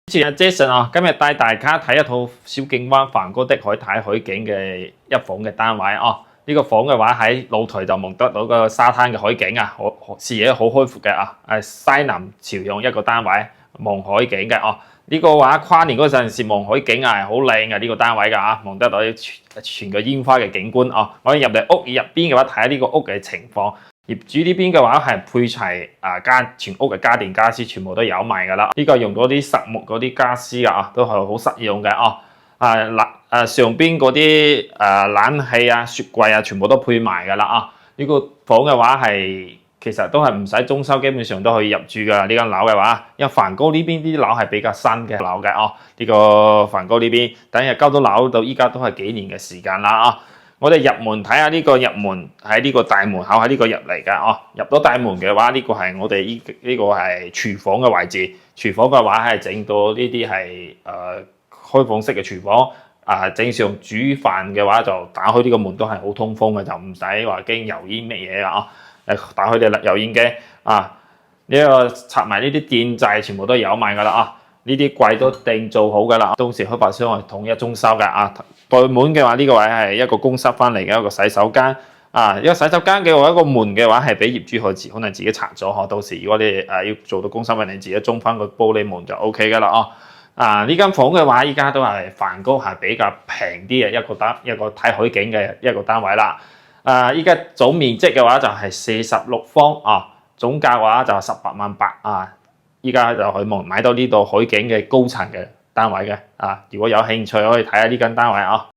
之前阿 Jason 啊，今日帶大家睇一套小徑灣梵高的海灘海景嘅一房嘅單位啊。呢個房嘅話喺露台就望得到個沙灘嘅海景啊，視野好開闊嘅啊，係西南朝向一個單位望海景嘅哦。呢個話跨年嗰陣時望海景啊，係好靚嘅呢個單位㗎啊，望得到全個煙花嘅景觀啊。我哋入嚟屋入邊嘅話睇下呢個屋嘅情況。業主呢邊嘅話係配齊全屋嘅家電家私全部都有埋㗎啦。呢個用咗啲實木嗰啲家私啊，都係好實用嘅哦。上邊嗰啲冷氣啊、雪櫃啊，全部都配埋㗎啦啊！呢個房嘅話係其實都係唔使裝修，基本上都可以入住㗎。呢間樓嘅話，因為梵高呢邊啲樓係比較新嘅樓嘅哦。呢個梵高呢邊等日交到樓到依家都係幾年嘅時間啦啊！我哋入門睇下呢個入門喺呢個大門口喺呢個入嚟㗎哦。入到大門嘅話，呢個係我哋呢個係廚房嘅位置。廚房嘅話係整到呢啲係開放式嘅廚房。正常煮飯嘅話就打開呢個門都係好通風嘅，就唔使話驚油煙乜嘢啊！打開啲油煙機呢個插埋呢啲電掣全部都有埋㗎啦啊！呢啲櫃都訂做好㗎啦，到時開發商係統一裝修㗎啊！對門嘅話呢個位係一個公室翻嚟嘅一個洗手間一個洗手間嘅話一個門嘅話係俾業主可能自己拆咗呵，到時如果你要做到公室，你自己裝翻個玻璃門就 OK 㗎啦啊！呢間房嘅話，依家都係梵高係比較平啲嘅一個睇海景嘅一個單位啦。依家總面積嘅話就係46方總價嘅話就18.8萬依家就可以買到呢度海景嘅高層嘅單位嘅如果有興趣可以睇下呢間單位啊。